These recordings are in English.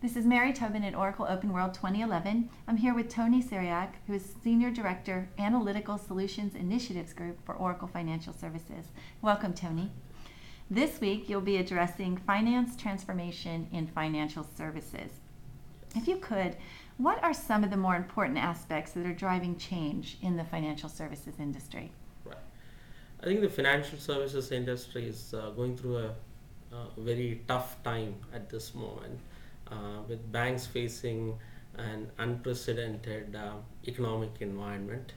This is Mary Tobin at Oracle Open World 2011. I'm here with Tony Cyriac, who is Senior Director, Analytical Solutions Initiatives Group for Oracle Financial Services. Welcome, Tony. This week, you'll be addressing finance transformation in financial services. If you could, what are some of the more important aspects that are driving change in the financial services industry? Right. I think the financial services industry is going through a very tough time at this moment, with banks facing an unprecedented economic environment,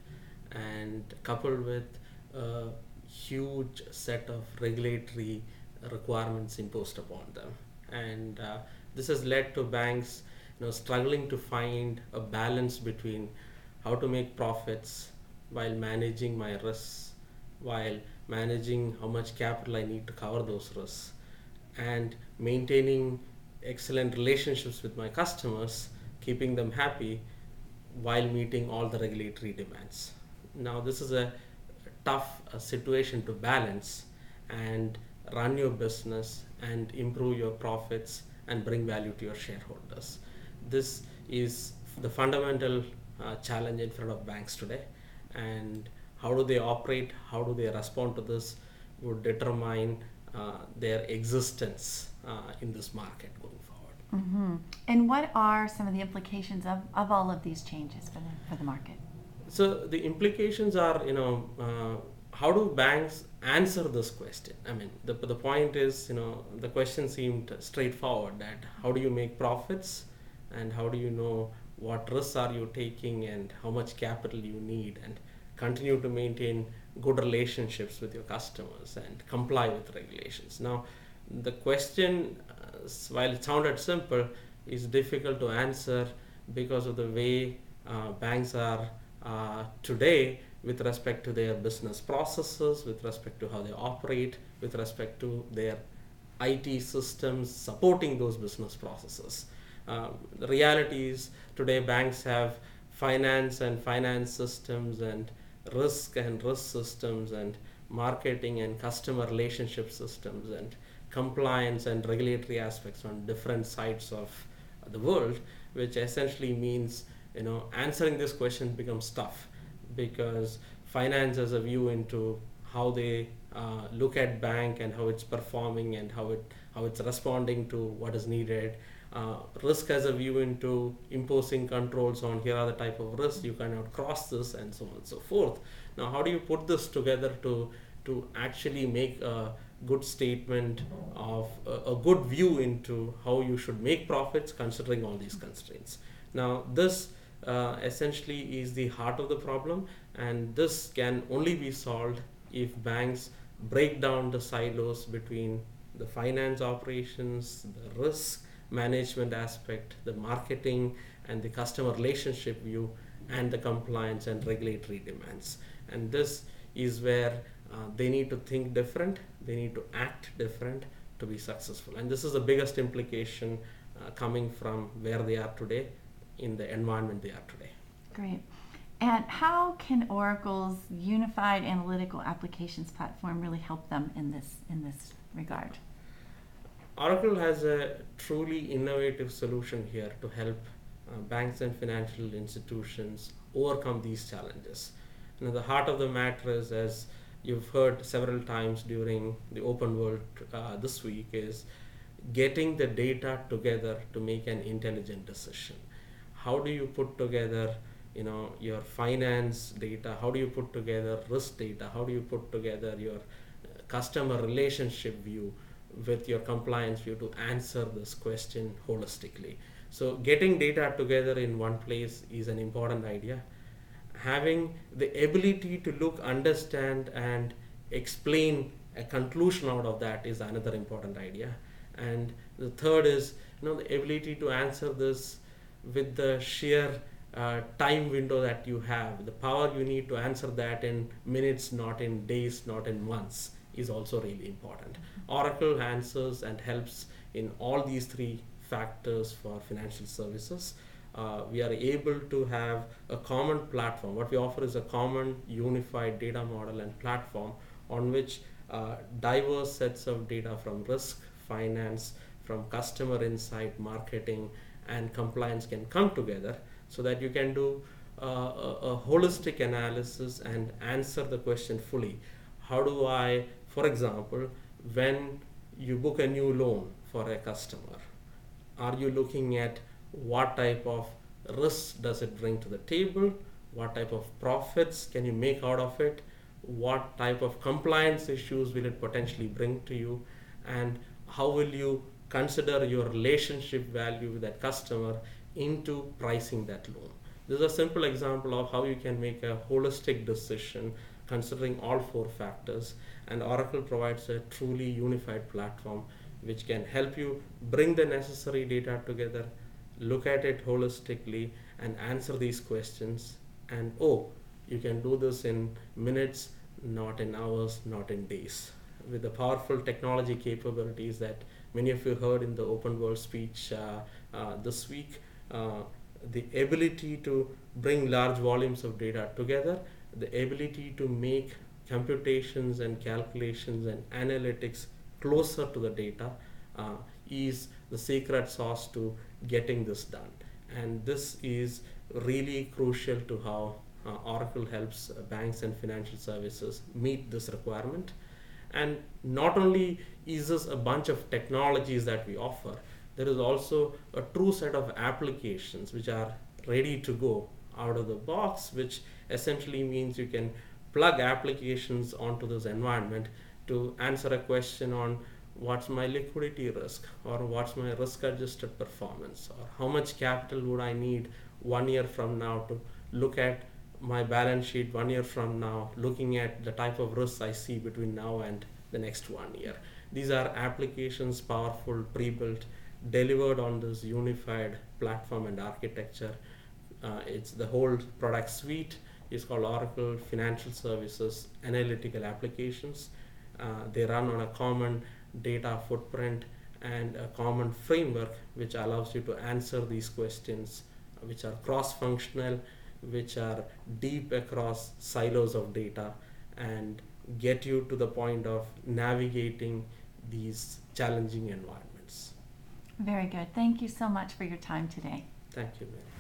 and coupled with a huge set of regulatory requirements imposed upon them. And this has led to banks struggling to find a balance between how to make profits while managing my risks, while managing how much capital I need to cover those risks, and maintaining excellent relationships with my customers, keeping them happy while meeting all the regulatory demands. Now, this is a tough situation to balance and run your business and improve your profits and bring value to your shareholders. This is the fundamental challenge in front of banks today, and how do they operate, how do they respond to this would determine their existence in this market going forward. Mm-hmm. And what are some of the implications of all of these changes for the market? So the implications are, how do banks answer this question? I mean, the point is, the question seemed straightforward, that how do you make profits and how do you know what risks are you taking and how much capital you need, and continue to maintain good relationships with your customers and comply with regulations. Now, the question, while it sounded simple, is difficult to answer because of the way banks are today with respect to their business processes, with respect to how they operate, with respect to their IT systems supporting those business processes. The reality is today banks have finance systems and risk systems and marketing and customer relationship systems and compliance and regulatory aspects on different sides of the world, which essentially means answering this question becomes tough, because finance has a view into how they look at bank and how it's performing and how it's responding to what is needed. Risk has a view into imposing controls on here are the type of risks you cannot cross this, and so on and so forth. Now, how do you put this together to actually make a good statement of a good view into how you should make profits considering all these constraints? Now, this essentially is the heart of the problem, and this can only be solved if banks break down the silos between the finance operations, the risk management aspect, the marketing and the customer relationship view, and the compliance and regulatory demands. And this is where they need to think different, they need to act different to be successful. And this is the biggest implication coming from where they are today in the environment they are today. Great. And how can Oracle's unified analytical applications platform really help them in this regard? Oracle has a truly innovative solution here to help banks and financial institutions overcome these challenges. The heart of the matter is, as you've heard several times during the open world this week, is getting the data together to make an intelligent decision. How do you put together your finance data? How do you put together risk data? How do you put together your customer relationship view with your compliance view to answer this question holistically? So getting data together in one place is an important idea. Having the ability to look, understand, and explain a conclusion out of that is another important idea. And the third is the ability to answer this with the sheer time window that you have. The power you need to answer that in minutes, not in days, not in months, is also really important. Oracle answers and helps in all these three factors for financial services. We are able to have a common platform. What we offer is a common unified data model and platform on which diverse sets of data from risk, finance, from customer insight, marketing, and compliance can come together so that you can do a holistic analysis and answer the question fully. How do I, for example, when you book a new loan for a customer, are you looking at what type of risks does it bring to the table? What type of profits can you make out of it? What type of compliance issues will it potentially bring to you? And how will you consider your relationship value with that customer into pricing that loan? This is a simple example of how you can make a holistic decision considering all four factors, and Oracle provides a truly unified platform which can help you bring the necessary data together, look at it holistically, and answer these questions. And you can do this in minutes, not in hours, not in days. With the powerful technology capabilities that many of you heard in the open world speech this week, the ability to bring large volumes of data together, the ability to make computations and calculations and analytics closer to the data is the secret sauce to getting this done. And this is really crucial to how Oracle helps banks and financial services meet this requirement. And not only is this a bunch of technologies that we offer, there is also a true set of applications which are ready to go out of the box, which essentially means you can plug applications onto this environment to answer a question on what's my liquidity risk, or what's my risk adjusted performance, or how much capital would I need 1 year from now to look at my balance sheet 1 year from now, looking at the type of risks I see between now and the next 1 year. These are applications, powerful, pre-built, delivered on this unified platform and architecture. It's the whole product suite is called Oracle Financial Services Analytical Applications. They run on a common data footprint and a common framework which allows you to answer these questions, which are cross-functional, which are deep across silos of data, and get you to the point of navigating these challenging environments. Very good. Thank you so much for your time today. Thank you, Mary.